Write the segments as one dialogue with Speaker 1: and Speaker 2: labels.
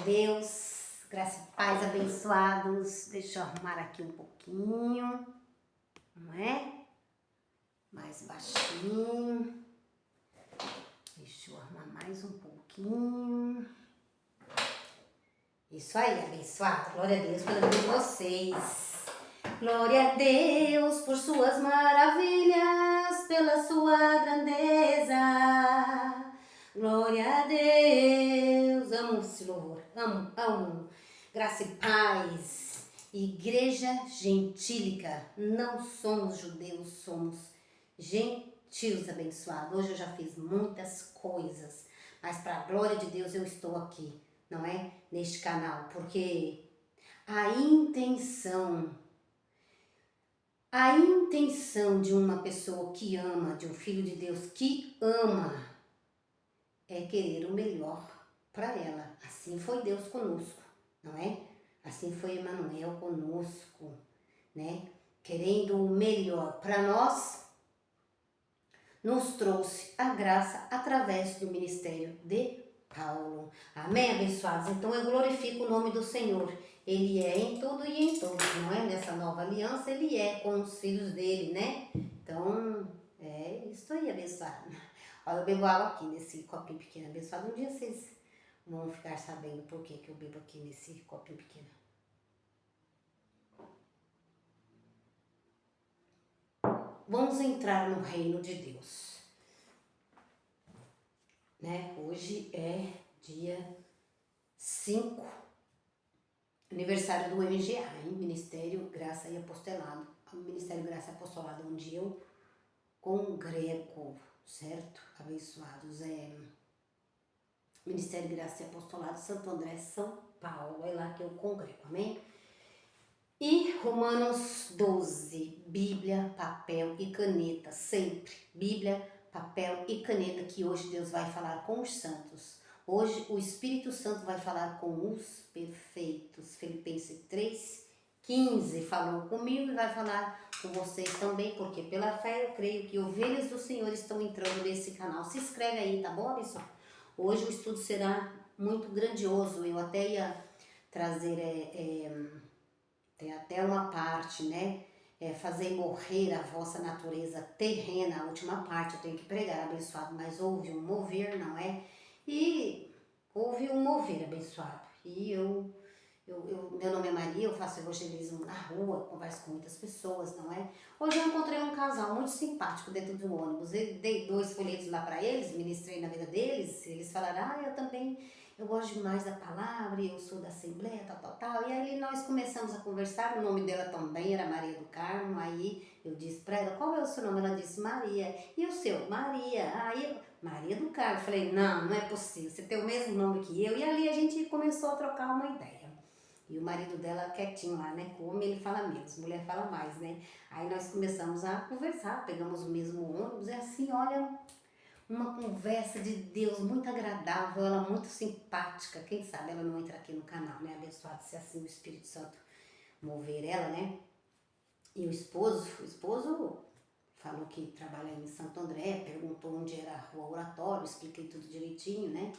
Speaker 1: Deus, graça e paz, abençoados. Deixa eu arrumar aqui um pouquinho, não é? Mais baixinho. Deixa eu arrumar mais um pouquinho. Isso aí, abençoado. Glória a Deus pela vida de vocês. Glória a Deus por suas maravilhas, pela sua grandeza. Glória a Deus. Amo esse louvor. Amo. Graça e paz. Igreja gentílica. Não somos judeus, somos gentios, abençoados. Hoje eu já fiz muitas coisas, mas para a glória de Deus eu estou aqui, não é? Neste canal, porque a intenção de uma pessoa que ama, de um filho de Deus que ama, é querer o melhor para ela. Assim foi Deus conosco, não é? Assim foi Emmanuel conosco, né? Querendo o melhor para nós, nos trouxe a graça através do ministério de Paulo. Amém, abençoados? Então eu glorifico o nome do Senhor. Ele é em tudo e em todos, não é? Nessa nova aliança, ele é com os filhos dele, né? Então, é isso aí, abençoado. Olha, eu bebo água aqui nesse copinho pequeno, abençoado. Um dia vocês vão ficar sabendo por que eu bebo aqui nesse copinho pequeno. Vamos entrar no reino de Deus, né? Hoje é dia 5, aniversário do MGA, hein? Ministério Graça e Apostolado. O Ministério Graça e Apostolado, onde eu congrego, certo? Abençoados. Ministério Graça e Apostolado, Santo André, São Paulo. É lá que eu congrego, amém? E Romanos 12, Bíblia, papel e caneta, sempre. Bíblia, papel e caneta, que hoje Deus vai falar com os santos. Hoje o Espírito Santo vai falar com os perfeitos. Filipenses 3:15 falou comigo e vai falar com vocês também, porque pela fé eu creio que ovelhas do Senhor estão entrando nesse canal. Se inscreve aí, tá bom, pessoal? Hoje o estudo será muito grandioso. Eu até ia trazer... tem até uma parte, né? Fazer morrer a vossa natureza terrena, a última parte eu tenho que pregar, abençoado, mas houve um mover, não é? E houve um mover, abençoado. E meu nome é Maria, eu faço evangelismo na rua, converso com muitas pessoas, não é? Hoje eu encontrei um casal muito simpático dentro do ônibus, eu dei 2 folhetos lá para eles, ministrei na vida deles, eles falaram, eu também... Eu gosto demais da palavra, eu sou da Assembleia, tal. E aí nós começamos a conversar, o nome dela também era Maria do Carmo. Aí eu disse pra ela, qual é o seu nome? Ela disse, Maria. E o seu? Maria. Aí, Maria do Carmo. Eu falei, não é possível, você tem o mesmo nome que eu. E ali a gente começou a trocar uma ideia. E o marido dela quietinho lá, né? Como ele fala menos, mulher fala mais, né? Aí nós começamos a conversar, pegamos o mesmo ônibus e assim, olha... Uma conversa de Deus muito agradável, ela muito simpática. Quem sabe ela não entra aqui no canal, né? Abençoado se assim o Espírito Santo mover ela, né? E o esposo falou que trabalha em Santo André, perguntou onde era a Rua Oratório, expliquei tudo direitinho, né?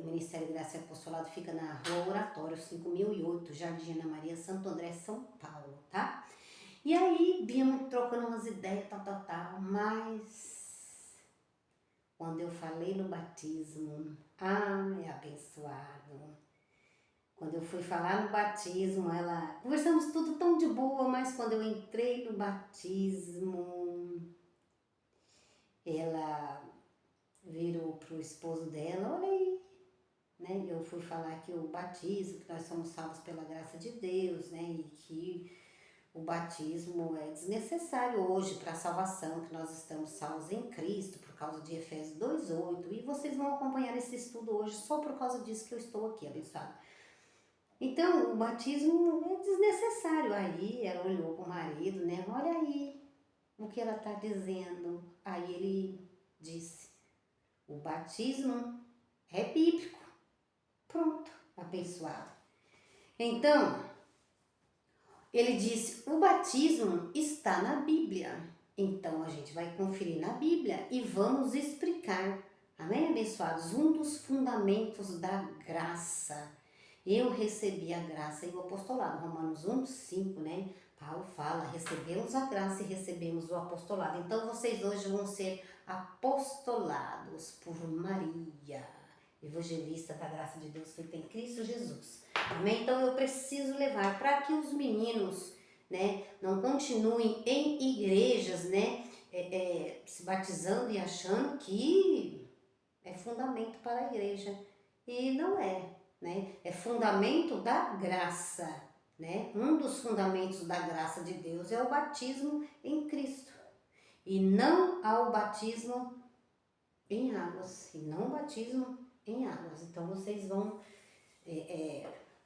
Speaker 1: O Ministério Graça e Apostolado fica na Rua Oratório, 5008, Jardim Ana Maria, Santo André, São Paulo, tá? E aí, vimos trocando umas ideias, mas... Quando eu falei no batismo, ai, abençoado. Quando eu fui falar no batismo, conversamos tudo tão de boa, mas quando eu entrei no batismo, ela virou pro esposo dela, olha aí, né? Eu fui falar que o batismo, que nós somos salvos pela graça de Deus, né? E que o batismo é desnecessário hoje para a salvação, que nós estamos salvos em Cristo, por causa de Efésios 2:8. E vocês vão acompanhar esse estudo hoje só por causa disso que eu estou aqui, abençoado. Então, o batismo é desnecessário. Aí ela olhou para o marido, né? Olha aí o que ela está dizendo. Aí ele disse, o batismo é bíblico. Pronto, abençoado. Então... Ele disse, o batismo está na Bíblia. Então, a gente vai conferir na Bíblia e vamos explicar, amém, abençoados? Um dos fundamentos da graça. eu recebi a graça e o apostolado. Romanos 1:5, né? Paulo fala, recebemos a graça e recebemos o apostolado. Então vocês hoje vão ser apostolados por Maria, evangelista da graça de Deus feita em Cristo Jesus. Amém? Então eu preciso levar para que os meninos, né, não continuem em igrejas, né, se batizando e achando que é fundamento para a igreja. E não é, né? É fundamento da graça, né? Um dos fundamentos da graça de Deus é o batismo em Cristo. E não ao batismo em águas. E não o batismo em águas. Então vocês vão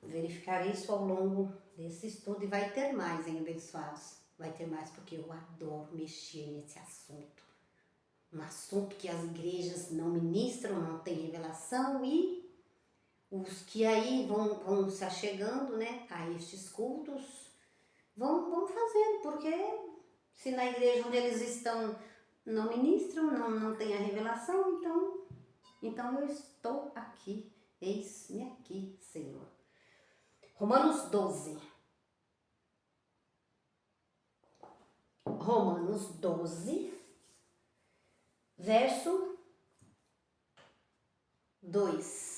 Speaker 1: verificar isso ao longo desse estudo. E vai ter mais, hein, abençoados? Vai ter mais porque eu adoro mexer nesse assunto. Um assunto que as igrejas não ministram, não tem revelação, e os que aí vão se achegando, né, a estes cultos, vão fazendo, porque se na igreja onde eles estão não ministram, não tem a revelação, então eu estou aqui, eis-me aqui, Senhor. Romanos 12. Romanos 12, verso 2.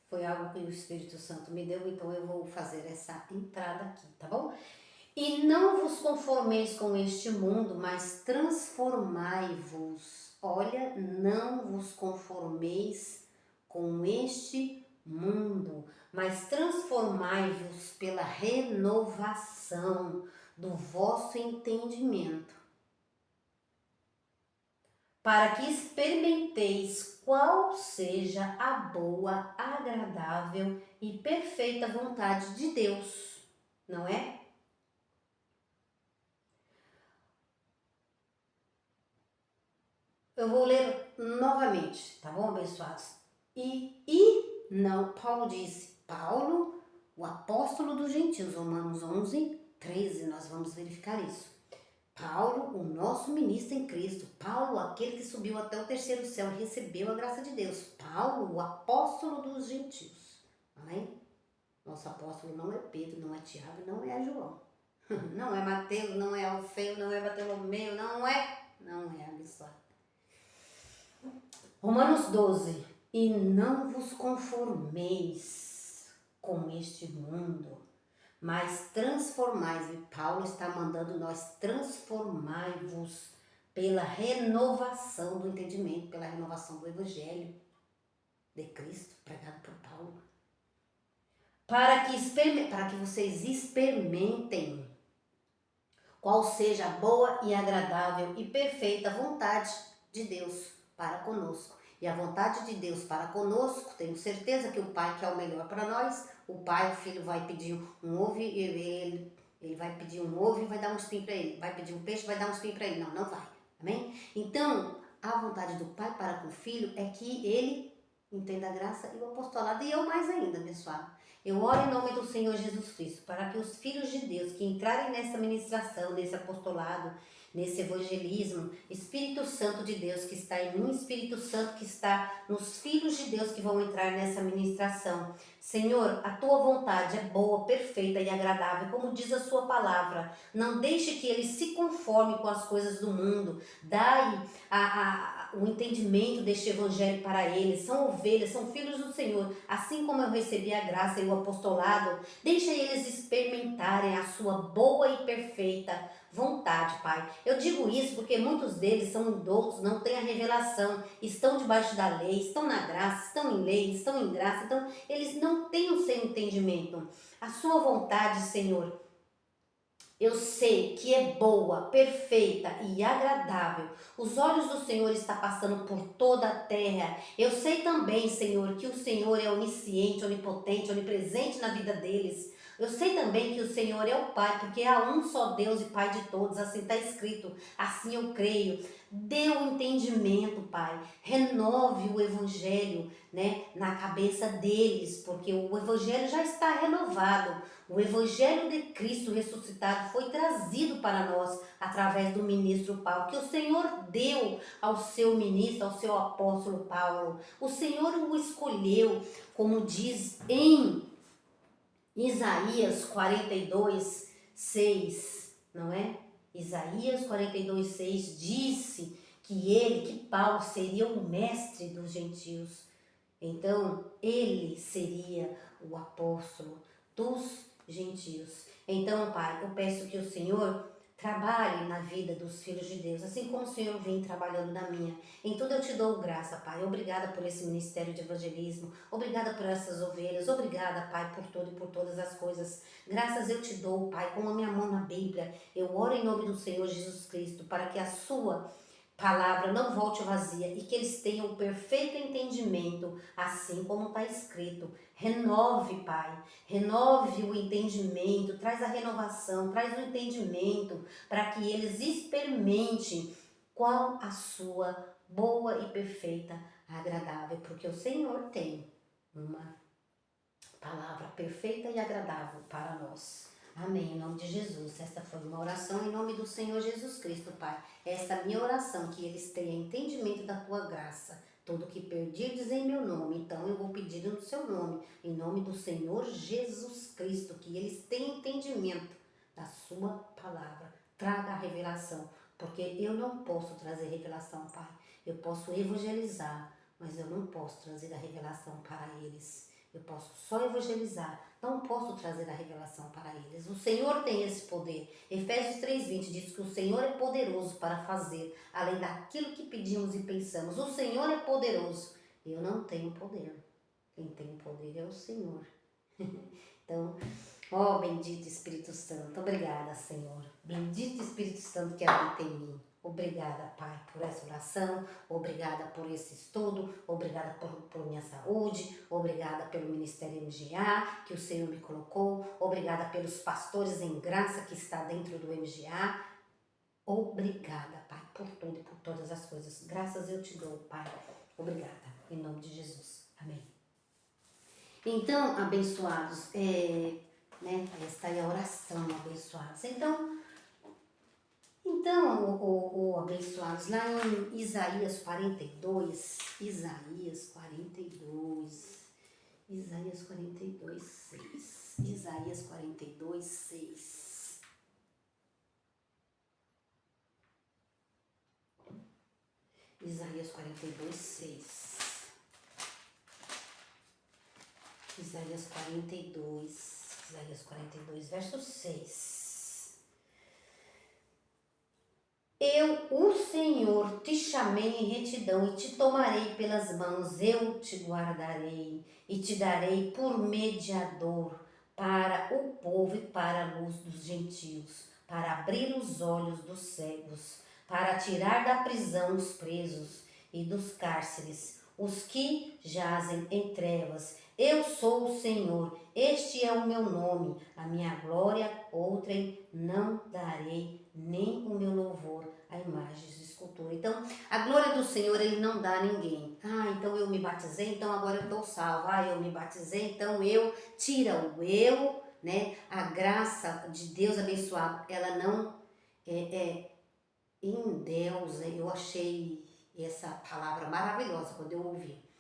Speaker 1: Foi algo que o Espírito Santo me deu, então eu vou fazer essa entrada aqui, tá bom? E não vos conformeis com este mundo, mas transformai-vos. Olha, não vos conformeis com este mundo, mas transformai-vos pela renovação do vosso entendimento, para que experimenteis qual seja a boa, agradável e perfeita vontade de Deus, não é? Eu vou ler novamente, tá bom, abençoados? E não, Paulo disse, Paulo, o apóstolo dos gentios, Romanos 11:13, nós vamos verificar isso. Paulo, o nosso ministro em Cristo. Paulo, aquele que subiu até o terceiro céu e recebeu a graça de Deus. Paulo, o apóstolo dos gentios. Amém? Nosso apóstolo não é Pedro, não é Tiago, não é João. Não é Mateus, não é Alfeu, não é Bartolomeu, não é abençoado. Romanos 12. E não vos conformeis com este mundo, mas transformai-vos. E Paulo está mandando nós transformai-vos pela renovação do entendimento, pela renovação do Evangelho de Cristo, pregado por Paulo. Para que vocês experimentem qual seja a boa e agradável e perfeita vontade de Deus para conosco. E a vontade de Deus para conosco, tenho certeza que o Pai quer o melhor para nós. O pai, o filho vai pedir um ovo e ele vai pedir um ovo e vai dar um espinho para ele. Vai pedir um peixe e vai dar um espinho para ele. Não vai. Amém? Então, a vontade do pai para com o filho é que ele entenda a graça e o apostolado. E eu mais ainda, abençoado. Eu oro em nome do Senhor Jesus Cristo para que os filhos de Deus que entrarem nessa ministração, nesse apostolado, nesse evangelismo, Espírito Santo de Deus que está em mim, Espírito Santo que está nos filhos de Deus que vão entrar nessa ministração. Senhor, a tua vontade é boa, perfeita e agradável, como diz a sua palavra. Não deixe que eles se conformem com as coisas do mundo. Dai o entendimento deste evangelho para eles. São ovelhas, são filhos do Senhor. Assim como eu recebi a graça e o apostolado, deixa eles experimentarem a sua boa e perfeita vontade, Pai. Eu digo isso porque muitos deles são indoutos, não têm a revelação, estão debaixo da lei, estão na graça, estão em lei, estão em graça, então eles não têm o seu entendimento. A sua vontade, Senhor, eu sei que é boa, perfeita e agradável. Os olhos do Senhor estão passando por toda a terra. Eu sei também, Senhor, que o Senhor é onisciente, onipotente, onipresente na vida deles. Eu sei também que o Senhor é o Pai, porque há um só Deus e Pai de todos, assim está escrito, assim eu creio. Dê o entendimento, Pai, renove o Evangelho, né, na cabeça deles, porque o Evangelho já está renovado. O Evangelho de Cristo ressuscitado foi trazido para nós através do ministro Paulo, que o Senhor deu ao seu ministro, ao seu apóstolo Paulo. O Senhor o escolheu, como diz em Isaías 42, 6, não é? Isaías 42, 6 disse que ele, que Paulo, seria o mestre dos gentios. Então, ele seria o apóstolo dos gentios. Então, Pai, eu peço que o Senhor trabalhe na vida dos filhos de Deus, assim como o Senhor vem trabalhando na minha. Em tudo eu te dou graça, Pai. Obrigada por esse ministério de evangelismo. Obrigada por essas ovelhas. Obrigada, Pai, por tudo e por todas as coisas. Graças eu te dou, Pai, com a minha mão na Bíblia. Eu oro em nome do Senhor Jesus Cristo, para que a sua palavra não volte vazia e que eles tenham o perfeito entendimento, assim como está escrito. Renove, Pai, renove o entendimento, traz a renovação, traz o entendimento, para que eles experimentem qual a sua boa e perfeita, agradável, porque o Senhor tem uma palavra perfeita e agradável para nós. Amém, em nome de Jesus. Esta foi uma oração em nome do Senhor Jesus Cristo, Pai. Esta é a minha oração, que eles tenham entendimento da Tua graça. Tudo que perdirdes em meu nome, então eu vou pedir no Seu nome, em nome do Senhor Jesus Cristo, que eles tenham entendimento da Sua palavra. Traga a revelação, porque eu não posso trazer revelação, Pai. Eu posso evangelizar, mas eu não posso trazer a revelação para eles. Eu posso só evangelizar, não posso trazer a revelação para eles. O Senhor tem esse poder. Efésios 3:20 diz que o Senhor é poderoso para fazer, além daquilo que pedimos e pensamos. O Senhor é poderoso. Eu não tenho poder. Quem tem poder é o Senhor. Então, ó bendito Espírito Santo, obrigada, Senhor. Bendito Espírito Santo que habita em mim. Obrigada, Pai, por essa oração, obrigada por esse estudo, obrigada por minha saúde, obrigada pelo Ministério MGA que o Senhor me colocou, obrigada pelos pastores em graça que está dentro do MGA. Obrigada, Pai, por tudo e por todas as coisas. Graças eu te dou, Pai. Obrigada, em nome de Jesus. Amém. Então, abençoados, esta é a oração, abençoados. Então, abençoados, lá em Isaías 42, Isaías 42, 6. Isaías 42, 6. Isaías 42, 6. Isaías 42, verso 6. Eu, o Senhor, te chamei em retidão e te tomarei pelas mãos, eu te guardarei e te darei por mediador para o povo e para a luz dos gentios, para abrir os olhos dos cegos, para tirar da prisão os presos e dos cárceres os que jazem em trevas. Eu sou o Senhor, este é o meu nome, a minha glória outrem não darei, nem o meu louvor a imagens de escultura. Então, a glória do Senhor ele não dá a ninguém. Então eu me batizei, então agora eu estou salvo. Eu me batizei, então eu, tira o eu, né? A graça de Deus abençoado, ela não em Deus. Eu achei essa palavra maravilhosa quando eu ouvi.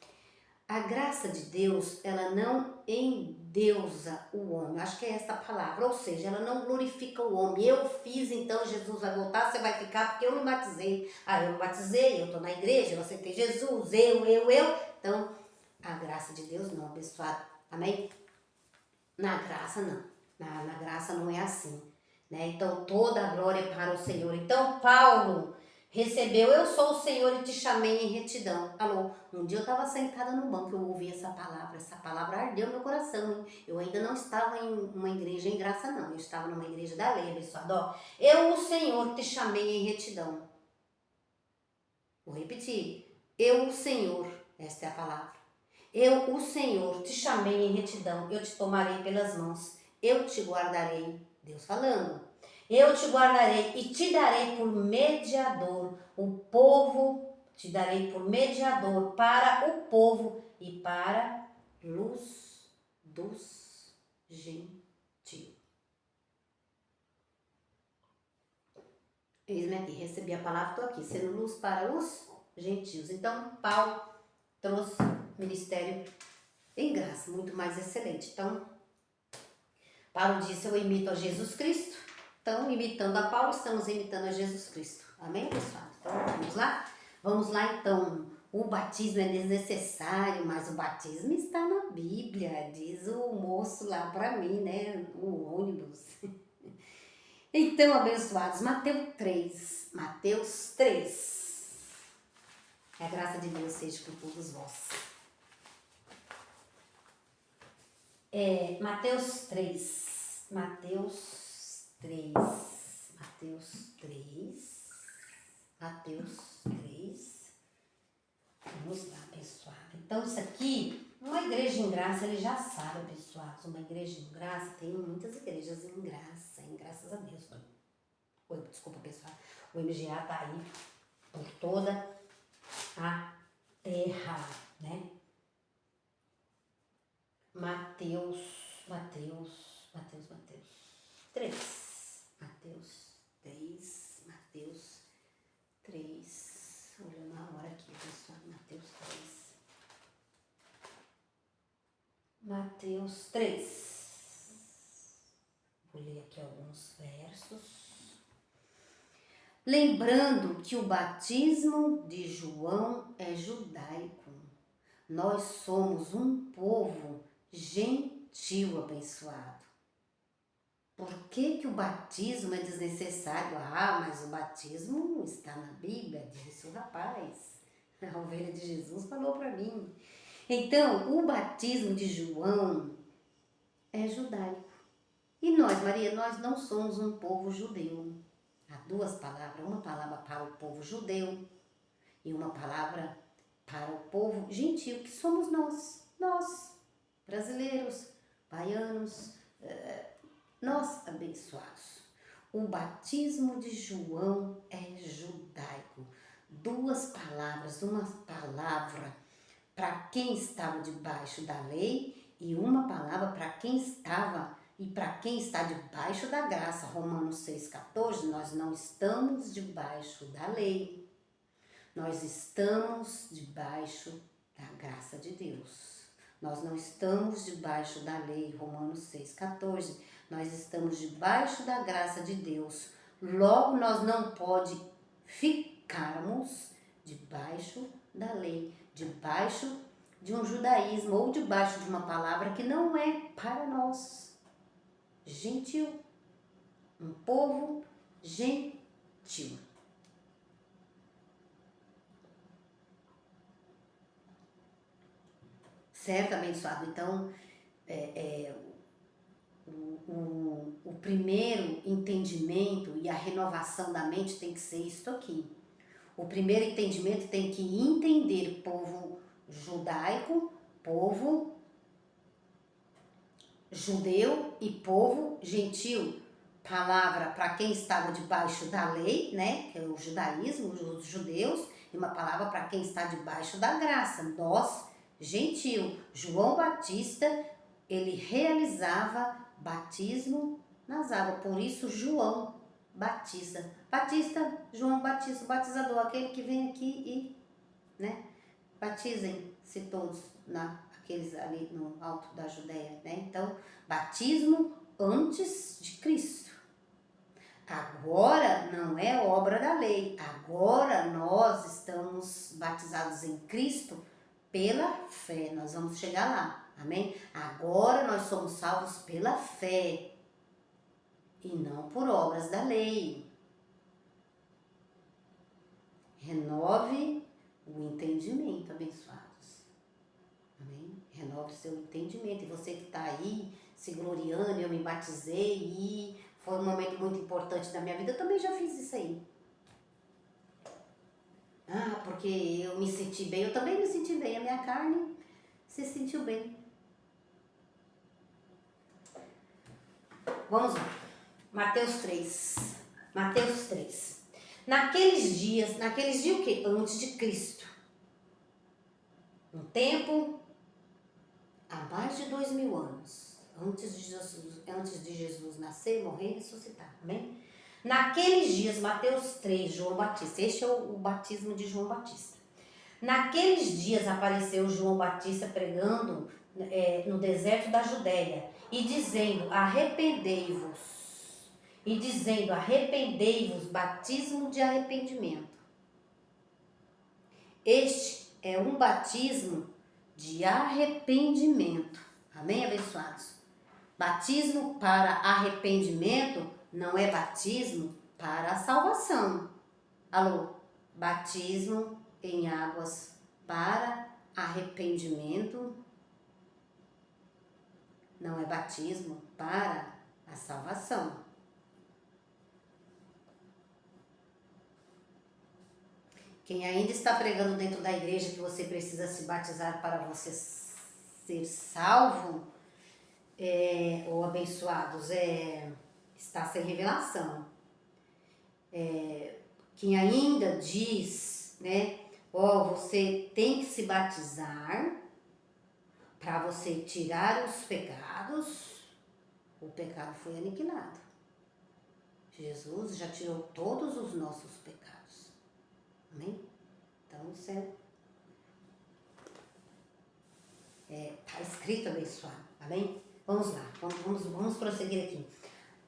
Speaker 1: A graça de Deus, ela não endeusa o homem. Eu acho que é essa a palavra. Ou seja, ela não glorifica o homem. Eu fiz, então Jesus vai voltar, você vai ficar porque eu me batizei. Eu me batizei, eu estou na igreja, eu aceitei Jesus, eu. Então, a graça de Deus não, abençoado. Amém? Na graça não. Na graça não é assim. Né? Então, toda a glória é para o Senhor. Então, Paulo recebeu, eu sou o Senhor e te chamei em retidão. Alô, um dia eu estava sentada no banco, eu ouvi essa palavra ardeu no meu coração, hein? Eu ainda não estava em uma igreja em graça não, eu estava numa igreja da lei, abençoado. Eu, o Senhor, te chamei em retidão. Vou repetir, eu, o Senhor, esta é a palavra. Eu, o Senhor, te chamei em retidão, eu te tomarei pelas mãos, eu te guardarei. Deus falando. Eu te guardarei e te darei por mediador o povo, te darei por mediador para o povo e para luz dos gentios. Eis-me aqui, recebi a palavra, estou aqui, sendo luz para os gentios. Então, Paulo trouxe ministério em graça, muito mais excelente. Então, Paulo disse, eu imito a Jesus Cristo. Então, imitando a Paulo, estamos imitando a Jesus Cristo. Amém, pessoal? Então, vamos lá? Vamos lá, então. O batismo é desnecessário, mas o batismo está na Bíblia, diz o moço lá para mim, né? O ônibus. Então, abençoados, Mateus 3. Mateus 3. Que a graça de Deus seja com todos vós. Mateus 3. Mateus 3. Mateus 3. Mateus 3. Vamos lá, pessoal. Então, isso aqui, uma igreja em graça, ele já sabe, pessoal. Uma igreja em graça, tem muitas igrejas em graças a Deus. Oi, desculpa, pessoal. O MGA tá aí por toda a terra, né? Mateus 3. Mateus 3. Olhando a hora aqui, pessoal. Mateus 3. Mateus 3. Vou ler aqui alguns versos. Lembrando que o batismo de João é judaico. Nós somos um povo gentil abençoado. Por que o batismo é desnecessário? Ah, mas o batismo está na Bíblia, disse o rapaz. A ovelha de Jesus falou para mim. Então, o batismo de João é judaico. E nós, Maria, nós não somos um povo judeu. Há duas palavras, uma palavra para o povo judeu e uma palavra para o povo gentil, que somos nós, brasileiros, baianos, nós abençoados. O batismo de João é judaico. Duas palavras, uma palavra para quem estava debaixo da lei e uma palavra para quem estava e para quem está debaixo da graça. Romanos 6,14, nós não estamos debaixo da lei. Nós estamos debaixo da graça de Deus. Nós não estamos debaixo da lei, Romanos 6,14. Nós estamos debaixo da graça de Deus. Logo, nós não pode ficarmos debaixo da lei, debaixo de um judaísmo ou debaixo de uma palavra que não é para nós. Gentil, um povo gentil. Certo, abençoado? Então, o primeiro entendimento e a renovação da mente tem que ser isso aqui. O primeiro entendimento tem que entender povo judaico, povo judeu e povo gentil. Palavra para quem estava debaixo da lei, né, que é o judaísmo, os judeus, e uma palavra para quem está debaixo da graça, nós, gentil. João Batista, ele realizava batismo nas águas, por isso João Batista. João Batista, o batizador, aquele que vem aqui e, né, batizem-se todos aqueles ali no alto da Judéia, né? Então, batismo antes de Cristo. Agora não é obra da lei, agora nós estamos batizados em Cristo pela fé, nós vamos chegar lá, amém? Agora nós somos salvos pela fé e não por obras da lei. Renove o entendimento, abençoados, amém? Renove seu entendimento. E você que está aí se gloriando, eu me batizei e foi um momento muito importante da minha vida, eu também já fiz isso aí. Ah, porque eu me senti bem, eu também me senti bem, a minha carne se sentiu bem. Vamos lá, Mateus 3. Naqueles dias o quê? Antes de Cristo. Um tempo, há mais de 2000 anos, antes de Jesus nascer, morrer e ressuscitar, amém? Naqueles dias, Mateus 3, João Batista, este é o batismo de João Batista. Naqueles dias apareceu João Batista pregando no deserto da Judéia, e dizendo, arrependei-vos, batismo de arrependimento. Este é um batismo de arrependimento. Amém, abençoados? Batismo para arrependimento não é batismo para a salvação. Alô? Batismo em águas para arrependimento não é batismo para a salvação. Quem ainda está pregando dentro da igreja que você precisa se batizar para você ser salvo, ou abençoados, está sem revelação. Quem ainda diz, né, você tem que se batizar para você tirar os pecados, o pecado foi aniquilado. Jesus já tirou todos os nossos pecados. Amém? Então isso tá escrito abençoado. Amém? Vamos lá, vamos prosseguir aqui.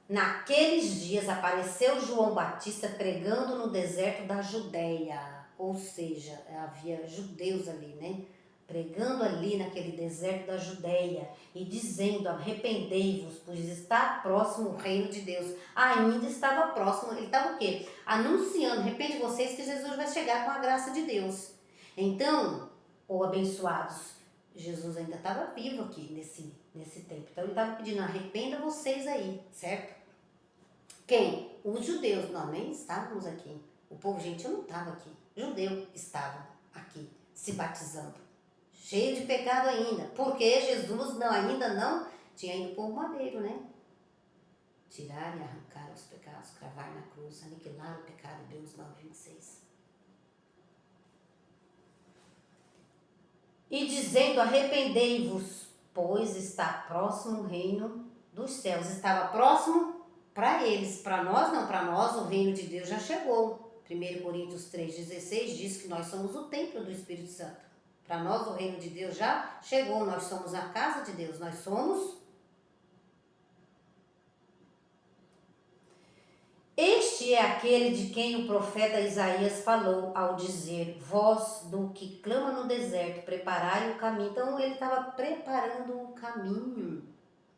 Speaker 1: Naqueles dias apareceu João Batista pregando no deserto da Judéia, ou seja, havia judeus ali, né? Pregando ali naquele deserto da Judéia e dizendo, arrependei-vos, pois está próximo o reino de Deus. Ainda estava próximo, ele estava o quê? Anunciando, arrepende vocês que Jesus vai chegar com a graça de Deus. Então, abençoados, Jesus ainda estava vivo aqui nesse tempo. Então ele estava pedindo, arrependa vocês aí, certo? Quem? Os judeus, nós nem estávamos aqui. O povo gentil não estava aqui. Judeu estava aqui, se batizando. Cheio de pecado ainda. Porque Jesus ainda não tinha ido por madeiro, né? Tirar e arrancar os pecados, cravar na cruz, aniquilar o pecado, Hebreus 9:26. E dizendo, arrependei-vos, pois está próximo o reino dos céus. Estava próximo para eles, para nós não, para nós o reino de Deus já chegou. 1 Coríntios 3,16 diz que nós somos o templo do Espírito Santo. Para nós o reino de Deus já chegou, nós somos a casa de Deus, nós somos. Este é aquele de quem o profeta Isaías falou ao dizer, voz do que clama no deserto, preparai o caminho. Então ele estava preparando o caminho,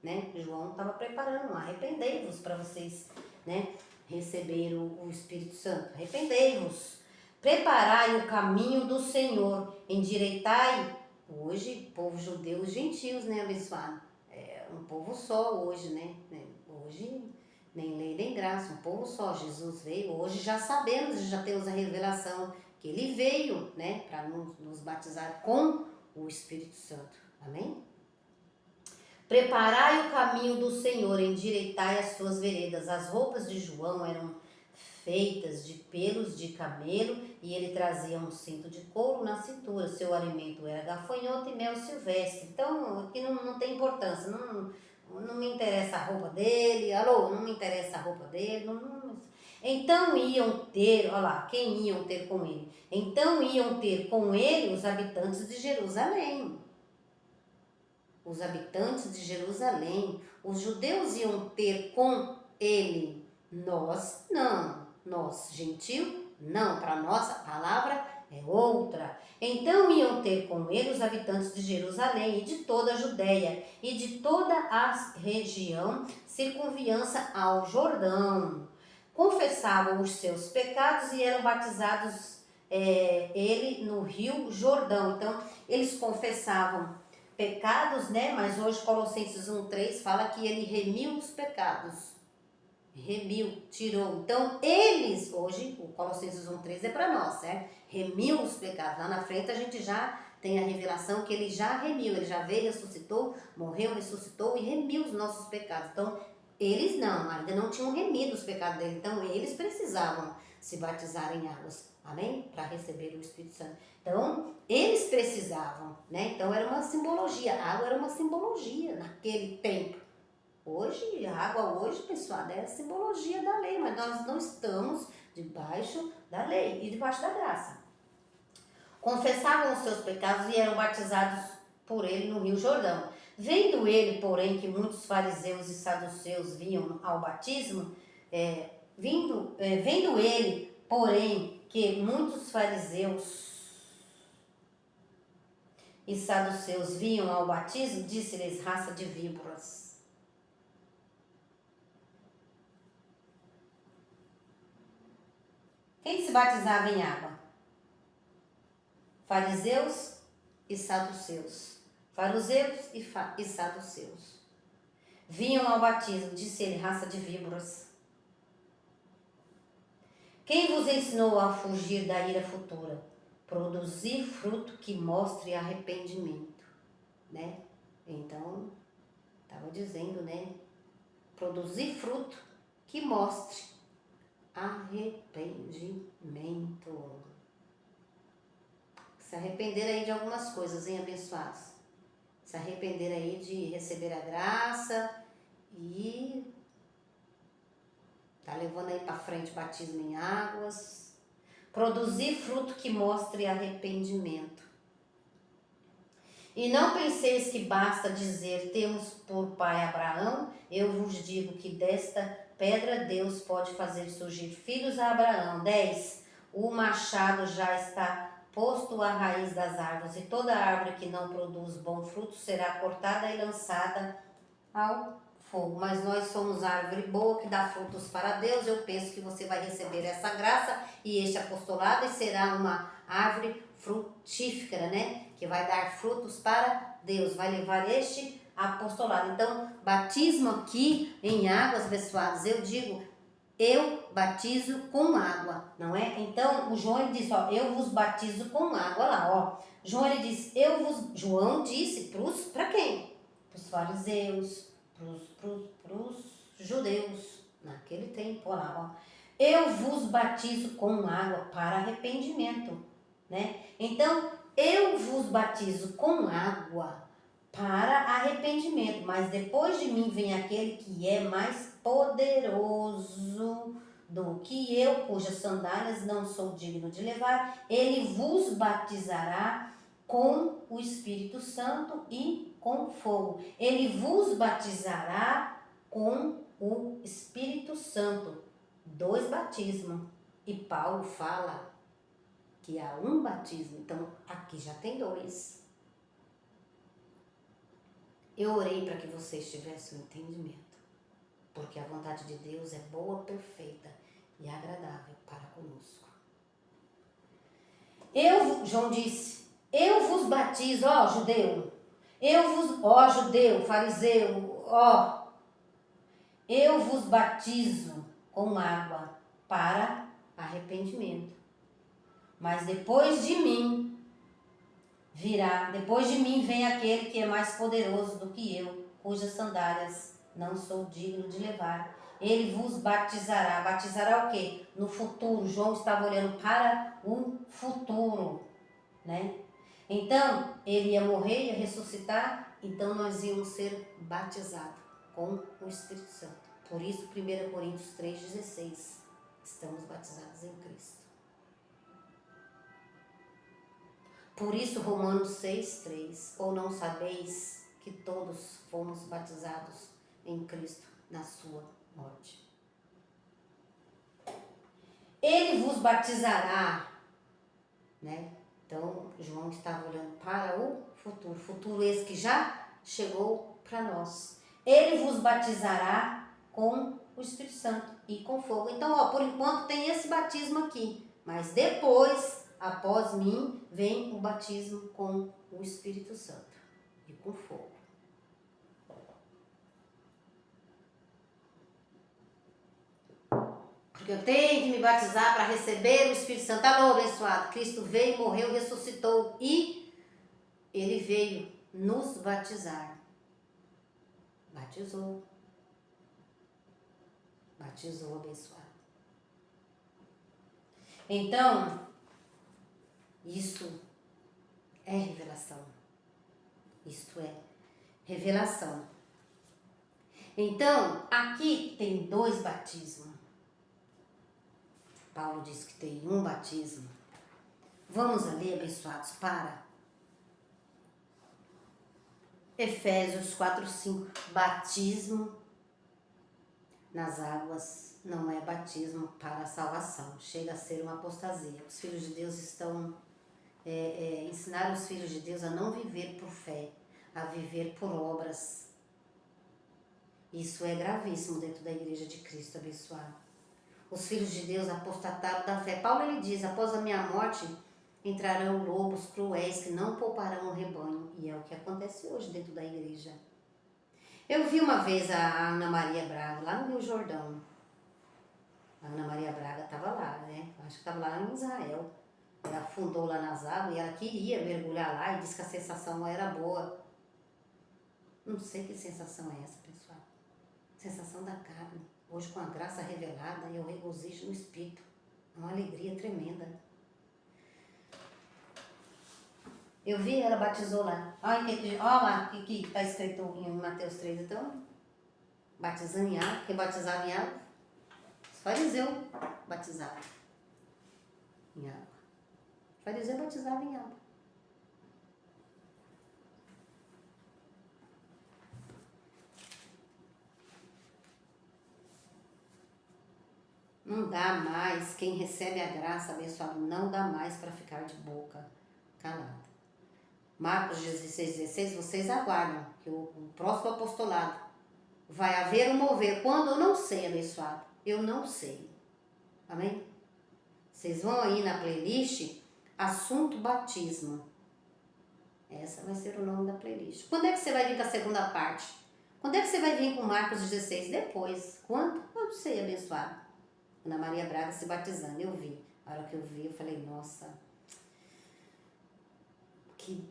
Speaker 1: né? João estava preparando, arrependei-vos para vocês, né, receber o Espírito Santo. Arrependei-vos, preparai o caminho do Senhor, endireitai. Hoje, povo judeu, os gentios, né, abençoado? É um povo só hoje, né? Hoje, nem lei nem graça, um povo só. Jesus veio, hoje já sabemos, já temos a revelação que ele veio, né, para nos batizar com o Espírito Santo. Amém? Preparai o caminho do Senhor, endireitai as suas veredas. As roupas de João eram feitas de pelos de camelo e ele trazia um cinto de couro na cintura. Seu alimento era gafanhoto e mel silvestre. Então, aqui não tem importância, não me interessa a roupa dele, não me interessa a roupa dele. Então iam ter, olha lá, quem iam ter com ele? Então iam ter com ele os habitantes de Jerusalém. Os habitantes de Jerusalém, os judeus iam ter com ele, nós não, nós gentil, não, para nós a palavra é outra. Então iam ter com ele os habitantes de Jerusalém e de toda a Judéia e de toda a região circunviança ao Jordão. Confessavam os seus pecados e eram batizados ele no rio Jordão. Então eles confessavam pecados, né? Mas hoje Colossenses 1:3 fala que ele remiu os pecados. Remiu, tirou. Então, eles, hoje, o Colossenses 1:3 é para nós, certo? Remiu os pecados. Lá na frente a gente já tem a revelação que ele já remiu, ele já veio, ressuscitou, morreu, ressuscitou e remiu os nossos pecados. Então, eles não, ainda não tinham remido os pecados dele. Então, eles precisavam se batizar em águas. Amém? Para receber o Espírito Santo. Então, eles precisavam, né? Então, era uma simbologia. A água era uma simbologia naquele tempo. Hoje, a água hoje, pessoal, é a simbologia da lei, mas nós não estamos debaixo da lei e debaixo da graça. Confessavam os seus pecados e eram batizados por ele no Rio Jordão. Vendo ele, porém, que muitos fariseus e saduceus vinham ao batismo, vendo ele, porém, que muitos fariseus e saduceus vinham ao batismo, disse-lhes: raça de víboras. Quem se batizava em água? Fariseus e saduceus. Fariseus e saduceus. Vinham ao batismo, disse ele: raça de víboras. Quem vos ensinou a fugir da ira futura? Produzir fruto que mostre arrependimento, né? Então, estava dizendo, né? Produzir fruto que mostre arrependimento. Se arrepender aí de algumas coisas, hein, abençoados? Se arrepender aí de receber a graça e tá levando aí para frente o batismo em águas. Produzir fruto que mostre arrependimento. E não penseis que basta dizer: temos por pai Abraão. Eu vos digo que desta pedra Deus pode fazer surgir filhos a Abraão. 10. O machado já está posto à raiz das árvores, e toda árvore que não produz bom fruto será cortada e lançada ao fogo. Mas nós somos árvore boa que dá frutos para Deus. Eu penso que você vai receber essa graça e este apostolado e será uma árvore frutífera, né? Que vai dar frutos para Deus, vai levar este apostolado. Então, batismo aqui em águas, abençoados, eu digo: eu batizo com água, não é? Então, o João ele diz, ó, eu vos batizo com água lá, ó. João disse para quem? Para os fariseus, para os judeus, naquele tempo lá, ó. Eu vos batizo com água para arrependimento, né? Então, eu vos batizo com água para arrependimento, mas depois de mim vem aquele que é mais poderoso do que eu, cujas sandálias não sou digno de levar. Ele vos batizará com o Espírito Santo e com fogo. Ele vos batizará com o Espírito Santo. 2 batismos. E Paulo fala que há um batismo, então aqui já tem 2. Eu orei para que vocês tivessem um entendimento, porque a vontade de Deus é boa, perfeita e agradável para conosco. João disse, eu vos batizo, ó judeu, ó judeu, fariseu, ó, eu vos batizo com água para arrependimento. Mas depois de mim vem aquele que é mais poderoso do que eu, cujas sandálias não sou digno de levar. Ele vos batizará. Batizará o quê? No futuro. João estava olhando para o futuro, né? Então, ele ia morrer, ia ressuscitar, então nós íamos ser batizados com o Espírito Santo. Por isso, 1 Coríntios 3,16, estamos batizados em Cristo. Por isso, Romanos 6,3, ou não sabeis que todos fomos batizados em Cristo na sua morte. Ele vos batizará, né? Então, João estava olhando para o futuro esse que já chegou para nós. Ele vos batizará com o Espírito Santo e com fogo. Então, ó, por enquanto tem esse batismo aqui, mas depois, após mim, vem o batismo com o Espírito Santo e com fogo. Porque eu tenho que me batizar para receber o Espírito Santo. Alô, abençoado. Cristo veio, morreu, ressuscitou e ele veio nos batizar. Batizou. Batizou, abençoado. Então, isso é revelação. Isto é revelação. Então, aqui tem 2 batismos. Paulo diz que tem um batismo. Vamos ali, abençoados, para Efésios 4:5. Batismo nas águas não é batismo para a salvação. Chega a ser uma apostasia. Os filhos de Deus estão ensinar os filhos de Deus a não viver por fé, a viver por obras. Isso é gravíssimo dentro da igreja de Cristo abençoado. Os filhos de Deus apostataram da fé. Paulo ele diz, após a minha morte entrarão lobos cruéis que não pouparão o rebanho. E é o que acontece hoje dentro da igreja. Eu vi uma vez a Ana Maria Braga, lá no Rio Jordão. A Ana Maria Braga estava lá, né? Acho que estava lá em Israel. Ela afundou lá nas águas e ela queria mergulhar lá e disse que a sensação era boa. Não sei que sensação é essa, pessoal. Sensação da carne. Hoje, com a graça revelada, eu regozijo no Espírito. É uma alegria tremenda. Eu vi, ela batizou lá. Olha lá o que está escrito em Mateus 3. Então, batizando em água. Quem batizava em água? Os fariseus batizavam em água. Os fariseus batizavam em água. Não dá mais, quem recebe a graça abençoada, não dá mais para ficar de boca calada. Marcos 16:16, vocês aguardam que o próximo apostolado vai haver um mover. Quando eu não sei, abençoado, eu não sei. Amém? Vocês vão aí na playlist, assunto batismo. Essa vai ser o nome da playlist. Quando é que você vai vir com a segunda parte? Quando é que você vai vir com Marcos 16? Depois. Quando? Eu não sei, abençoado. Ana Maria Braga se batizando, eu vi. A hora que eu vi, eu falei, nossa, que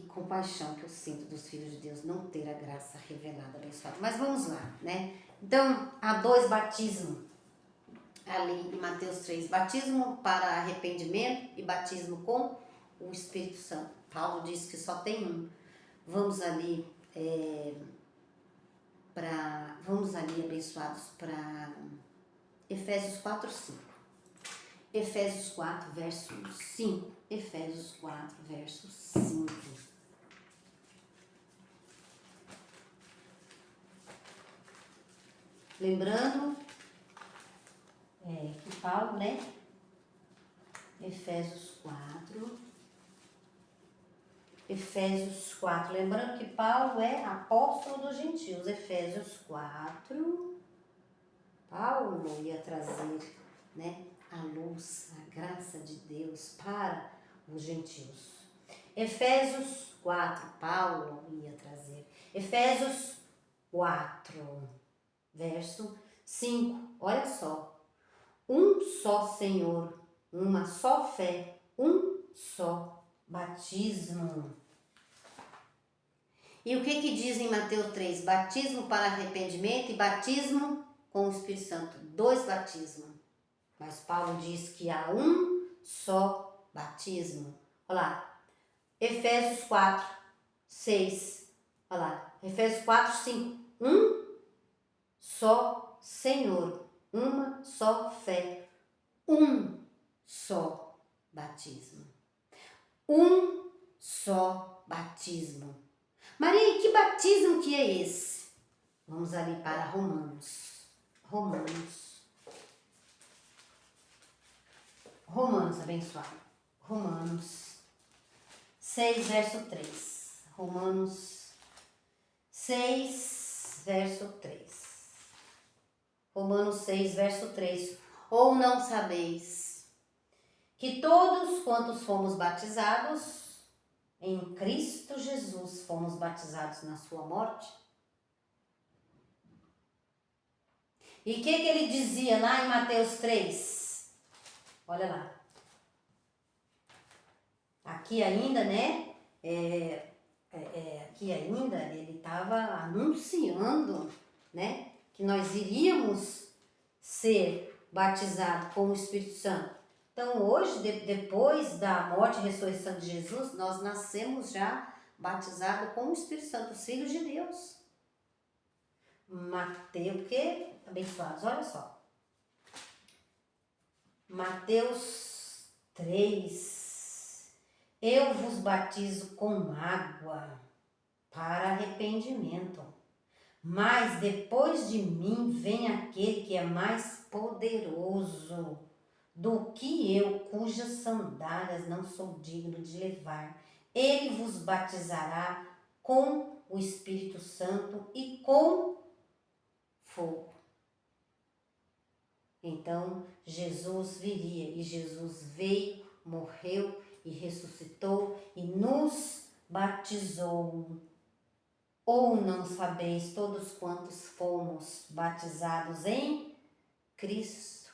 Speaker 1: compaixão que eu sinto dos filhos de Deus não ter a graça revelada, abençoada. Mas vamos lá, né? Então, há 2 batismos ali em Mateus 3. Batismo para arrependimento e batismo com o Espírito Santo. Paulo diz que só tem um. Vamos ali, abençoados, para Efésios 4:5. Efésios 4, verso 5. Efésios 4, verso 5. Lembrando que Paulo, né? Efésios 4. Efésios 4. Lembrando que Paulo é apóstolo dos gentios. Efésios 4. Paulo ia trazer, né, a luz, a graça de Deus para os gentios. Efésios 4, Paulo ia trazer. Efésios 4, verso 5. Olha só. Um só Senhor, uma só fé, um só batismo. E o que diz em Mateus 3? Batismo para arrependimento e batismo com o Espírito Santo. 2 batismos. Mas Paulo diz que há um só batismo. Olha lá. Efésios 4, 6. Olha lá. Efésios 4, 5. Um só Senhor. Uma só fé. Um só batismo. Um só batismo. Maria, e que batismo que é esse? Vamos ali para Romanos. Romanos, abençoado. Romanos 6, verso 3. Romanos 6, verso 3. Romanos 6, verso 3. Ou não sabeis que todos quantos fomos batizados em Cristo Jesus fomos batizados na sua morte? E o que ele dizia lá em Mateus 3? Olha lá. Aqui ainda, né? Aqui ainda ele estava anunciando, né? Que nós iríamos ser batizados com o Espírito Santo. Então hoje, depois da morte e ressurreição de Jesus, nós nascemos já batizados com o Espírito Santo, os filhos de Deus. Mateus, porque abençoados, olha só. Mateus 3. Eu vos batizo com água para arrependimento. Mas depois de mim vem aquele que é mais poderoso do que eu, cujas sandálias não sou digno de levar. Ele vos batizará com o Espírito Santo e com fogo. Então Jesus viria, e Jesus veio, morreu e ressuscitou e nos batizou. Ou não sabeis todos quantos fomos batizados em Cristo?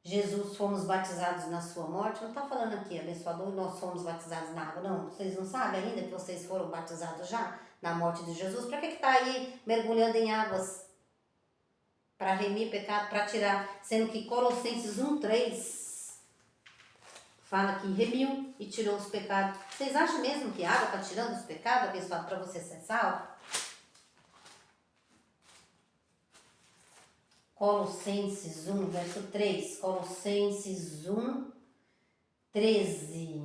Speaker 1: Jesus fomos batizados na sua morte. Não está falando aqui, abençoador, nós fomos batizados na água. Não, vocês não sabem ainda que vocês foram batizados já na morte de Jesus? Para que está aí mergulhando em águas? Para remir pecado, para tirar. Sendo que Colossenses 1:3 fala que remiu e tirou os pecados. Vocês acham mesmo que a água está tirando os pecados, abençoado, para você ser salvo? Colossenses 1, verso 3. Colossenses 1, 13.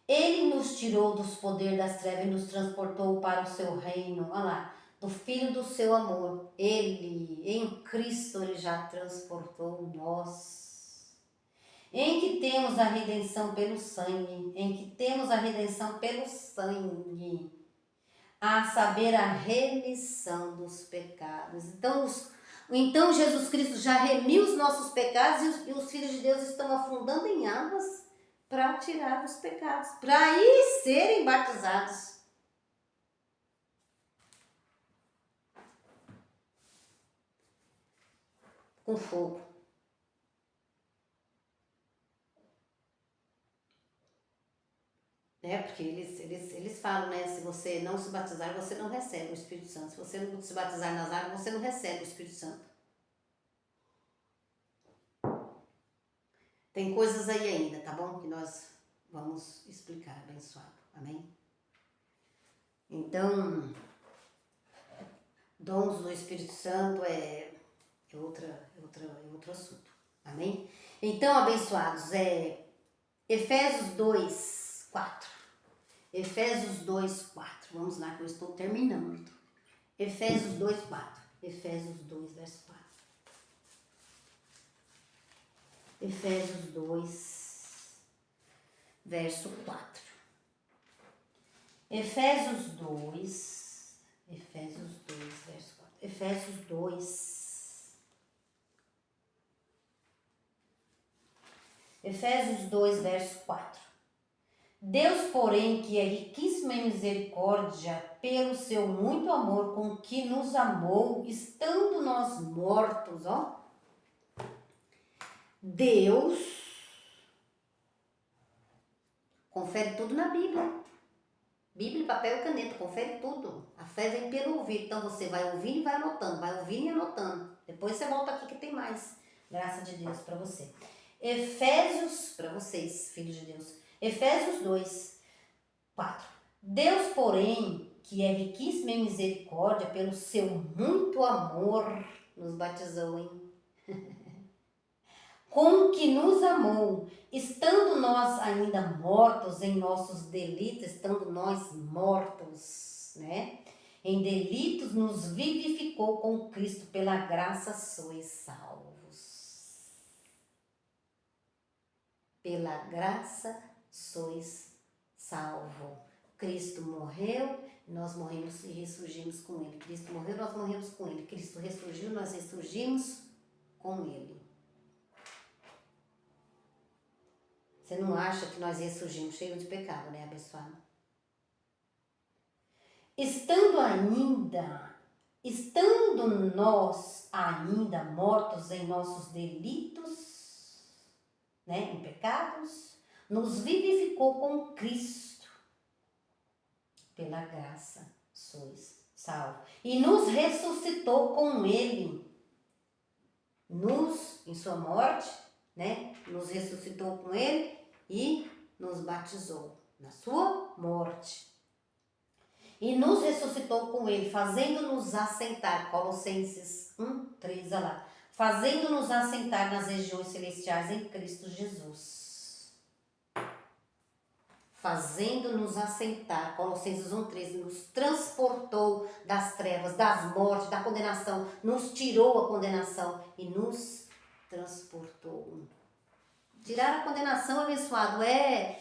Speaker 1: Ele nos tirou dos poderes das trevas e nos transportou para o seu reino. Olha lá, do Filho do seu amor. Ele, em Cristo, ele já transportou nós. Em que temos a redenção pelo sangue. Em que temos a redenção pelo sangue. A saber, a remissão dos pecados. Então Jesus Cristo já remiu os nossos pecados e os filhos de Deus estão afundando em águas para tirar os pecados, para aí serem batizados. Com fogo. Porque eles falam, né? Se você não se batizar, você não recebe o Espírito Santo. Se você não se batizar nas águas, você não recebe o Espírito Santo. Tem coisas aí ainda, tá bom? Que nós vamos explicar, abençoado. Amém? Então, dons do Espírito Santo é outro assunto. Amém? Então, abençoados, Efésios 2, 4. Efésios 2, 4. Vamos lá que eu estou terminando. Efésios 2, 4. Efésios 2, verso 4. Efésios 2, verso 4. Efésios 2, verso 4. Efésios 2. Efésios 2, verso 4. Deus, porém, que é riquíssimo em misericórdia, pelo seu muito amor com que nos amou, estando nós mortos, Deus, confere tudo na Bíblia. Bíblia, papel e caneta, confere tudo. A fé vem pelo ouvir, então você vai ouvindo e vai anotando, vai ouvindo e anotando. Depois você volta aqui que tem mais graça de Deus para você. Efésios, para vocês, filhos de Deus. Efésios 2, 4. Deus, porém, que é riquíssimo em misericórdia, pelo seu muito amor, nos batizou, com que nos amou, estando nós ainda mortos em nossos delitos, estando nós mortos, né? Em delitos nos vivificou com Cristo, pela graça sois salvos. Pela graça sois salvos. Cristo morreu, nós morremos e ressurgimos com Ele. Cristo morreu, nós morremos com Ele. Cristo ressurgiu, nós ressurgimos com Ele. Você não acha que nós ressurgimos cheios de pecado, né, abençoado? Estando nós ainda mortos em nossos delitos, né, em pecados, nos vivificou com Cristo. Pela graça sois salvos. E nos ressuscitou com Ele. Em sua morte, né, nos ressuscitou com Ele e nos batizou na sua morte. E nos ressuscitou com Ele, fazendo-nos assentar, Colossenses 1, 3, olha lá, fazendo-nos assentar nas regiões celestiais em Cristo Jesus. fazendo-nos assentar, Colossenses 1,13, nos transportou das trevas, das mortes, da condenação, nos tirou a condenação e nos transportou. Tirar a condenação, abençoado, é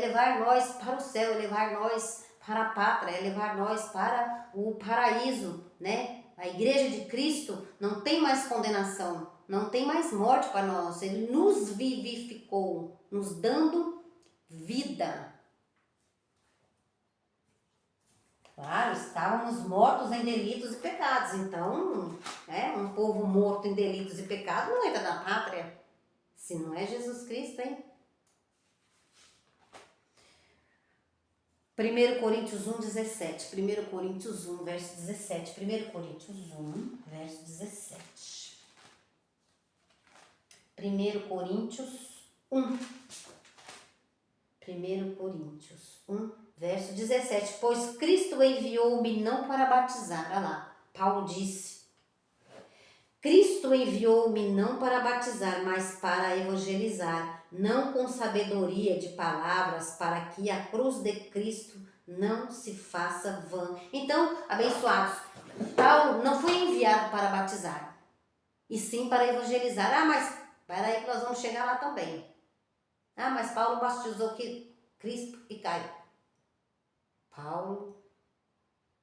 Speaker 1: levar nós para o céu, é levar nós para a pátria, é levar nós para o paraíso, né? A igreja de Cristo não tem mais condenação, não tem mais morte para nós. Ele nos vivificou, nos dando vida. Claro, estávamos mortos em delitos e pecados. Então, um povo morto em delitos e pecados não entra na pátria. Se não é Jesus Cristo, hein? 1 Coríntios 1, 17. 1 Coríntios 1, verso 17. 1 Coríntios 1, verso 17. 1 Coríntios 1. 1 Coríntios 1, verso 17. Pois Cristo enviou-me não para batizar. Olha lá, Paulo disse. Cristo enviou-me não para batizar, mas para evangelizar, não com sabedoria de palavras, para que a cruz de Cristo não se faça vã. Então, abençoados, Paulo não foi enviado para batizar, e sim para evangelizar. Mas espera aí que nós vamos chegar lá também. Mas Paulo batizou Cristo e Caio. Paulo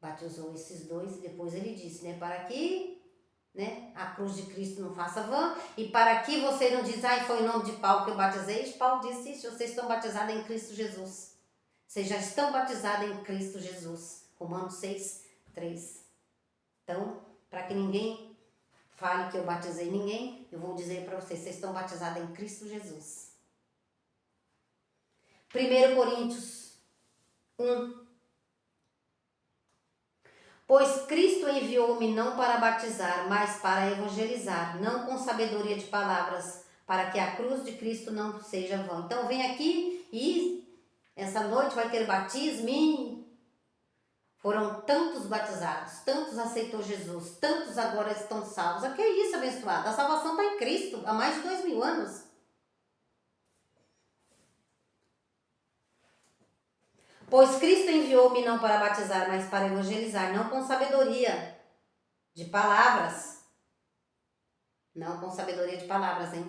Speaker 1: batizou esses dois e depois ele disse, para que a cruz de Cristo não faça vã, e para que você não diz, foi em nome de Paulo que eu batizei. Paulo disse isso, vocês estão batizados em Cristo Jesus. Vocês já estão batizados em Cristo Jesus. Romanos 6, 3. Então, para que ninguém fale que eu batizei ninguém, eu vou dizer para vocês estão batizados em Cristo Jesus. 1 Coríntios 1. Pois Cristo enviou-me não para batizar, mas para evangelizar, não com sabedoria de palavras, para que a cruz de Cristo não seja vã. Então vem aqui e essa noite vai ter batismo. Foram tantos batizados, tantos aceitou Jesus, tantos agora estão salvos. O que é isso, abençoado? A salvação está em Cristo há mais de 2000 anos. Pois Cristo enviou-me não para batizar, mas para evangelizar, não com sabedoria de palavras. Não com sabedoria de palavras, hein?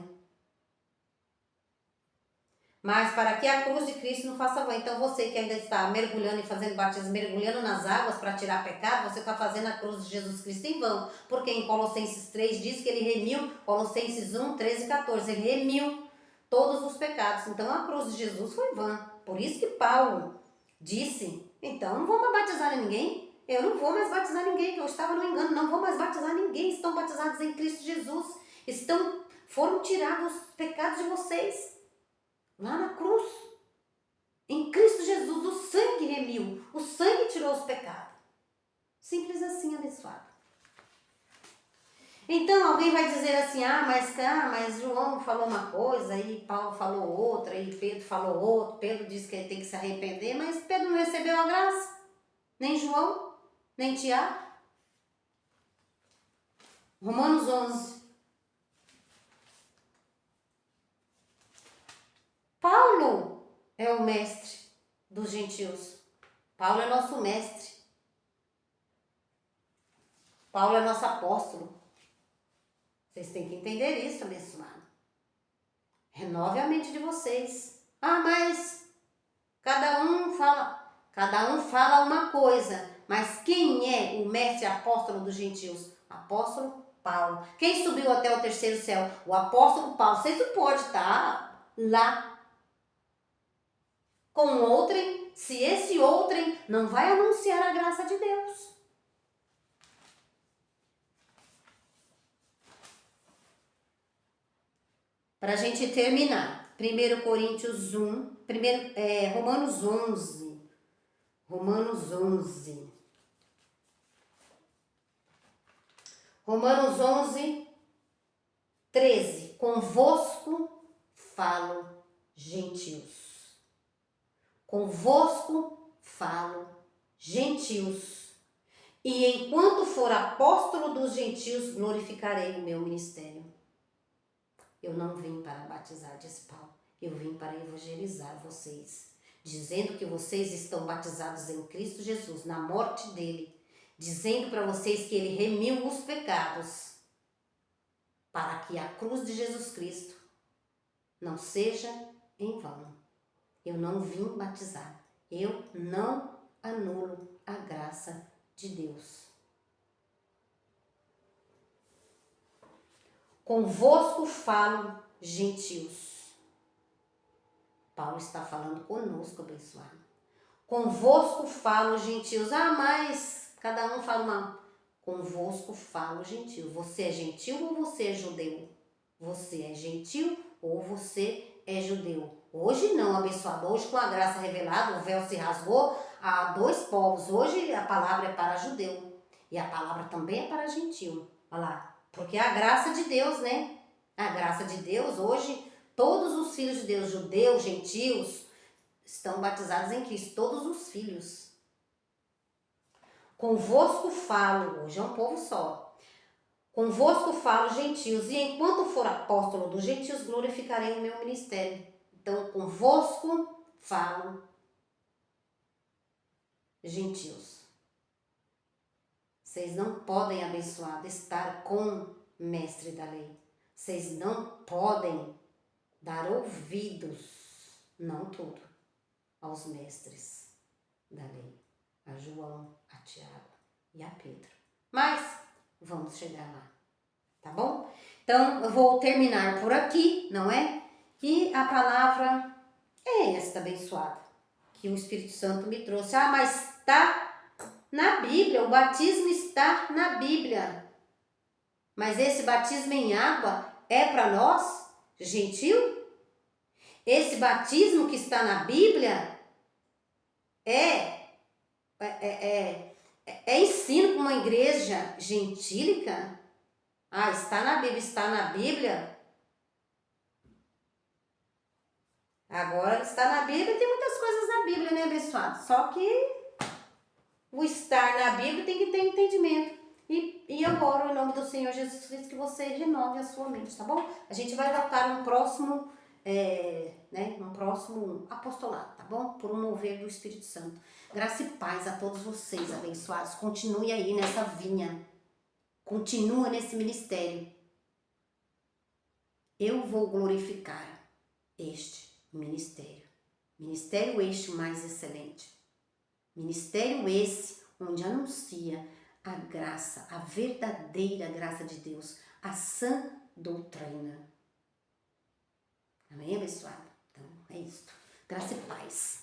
Speaker 1: Mas para que a cruz de Cristo não faça vã. Então você que ainda está mergulhando e fazendo batismo, mergulhando nas águas para tirar pecado, você está fazendo a cruz de Jesus Cristo em vão. Porque em Colossenses 3 diz que ele remiu, Colossenses 1, 13 e 14, ele remiu todos os pecados. Então a cruz de Jesus foi vã. Por isso que Paulo disse, então não vou mais batizar ninguém. Eu não vou mais batizar ninguém, que eu estava no engano. Não vou mais batizar ninguém. Estão batizados em Cristo Jesus. Foram tirados os pecados de vocês. Lá na cruz. Em Cristo Jesus, o sangue remiu. O sangue tirou os pecados. Simples assim, abençoado. Então alguém vai dizer assim, mas João falou uma coisa, e Paulo falou outra, e Pedro falou outra. Pedro disse que ele tem que se arrepender, mas Pedro não recebeu a graça. Nem João, nem Tiago. Romanos 11. Paulo é o mestre dos gentios. Paulo é nosso mestre. Paulo é nosso apóstolo. Vocês têm que entender isso, abençoado. Renove a mente de vocês. Mas cada um fala uma coisa. Mas quem é o mestre apóstolo dos gentios? Apóstolo Paulo. Quem subiu até o terceiro céu? O apóstolo Paulo. Vocês não podem estar lá com outrem, se esse outrem não vai anunciar a graça de Deus. Para a gente terminar, 1 Coríntios 1, Romanos 11. Romanos 11. Romanos 11, 13. Convosco falo, gentios. Convosco falo, gentios. E enquanto for apóstolo dos gentios, glorificarei o meu ministério. Eu não vim para batizar, diz Paulo. Eu vim para evangelizar vocês. dizendo que vocês estão batizados em Cristo Jesus, na morte dele, dizendo para vocês que ele remiu os pecados, para que a cruz de Jesus Cristo não seja em vão. Eu não vim batizar, eu não anulo a graça de Deus. Convosco falo, gentios. Paulo está falando conosco, abençoado. Convosco falo, gentios. Ah, mas cada um fala uma. Convosco falo, gentio. Você é gentil ou você é judeu? Você é gentil ou você é judeu? Hoje não, abençoado. Hoje, com a graça revelada, o véu se rasgou. Há dois povos. Hoje a palavra é para judeu. E a palavra também é para gentil. Olha lá. Porque a graça de Deus, né? A graça de Deus, hoje, todos os filhos de Deus, judeus, gentios, estão batizados em Cristo. Todos os filhos. Convosco falo, hoje é um povo só. Convosco falo, gentios, e enquanto for apóstolo dos gentios, glorificarei o meu ministério. Então, convosco falo, gentios. Vocês não podem, abençoado, estar com o mestre da lei. Vocês não podem dar ouvidos, não tudo, aos mestres da lei. A João, a Tiago e a Pedro. Mas vamos chegar lá, tá bom? Então, eu vou terminar por aqui, não é? E a palavra é esta, abençoada, que o Espírito Santo me trouxe. Ah, mas está na Bíblia, o batismo está na Bíblia. Mas esse batismo em água é para nós, gentil? Esse batismo que está na Bíblia é ensino para uma igreja gentílica? Ah, está na Bíblia, está na Bíblia. Agora, está na Bíblia, tem muitas coisas na Bíblia, né, abençoado? Só que o estar na Bíblia tem que ter entendimento. E eu oro em nome do Senhor Jesus Cristo que você renove a sua mente, tá bom? A gente vai voltar um próximo, um próximo apostolado, tá bom? Por um mover do Espírito Santo. Graça e paz a todos vocês, abençoados. Continue aí nessa vinha. Continua nesse ministério. Eu vou glorificar este ministério. Ministério este mais excelente. Ministério esse onde anuncia a graça, a verdadeira graça de Deus, a sã doutrina. Amém, abençoado? Então, é isso. Graça e paz.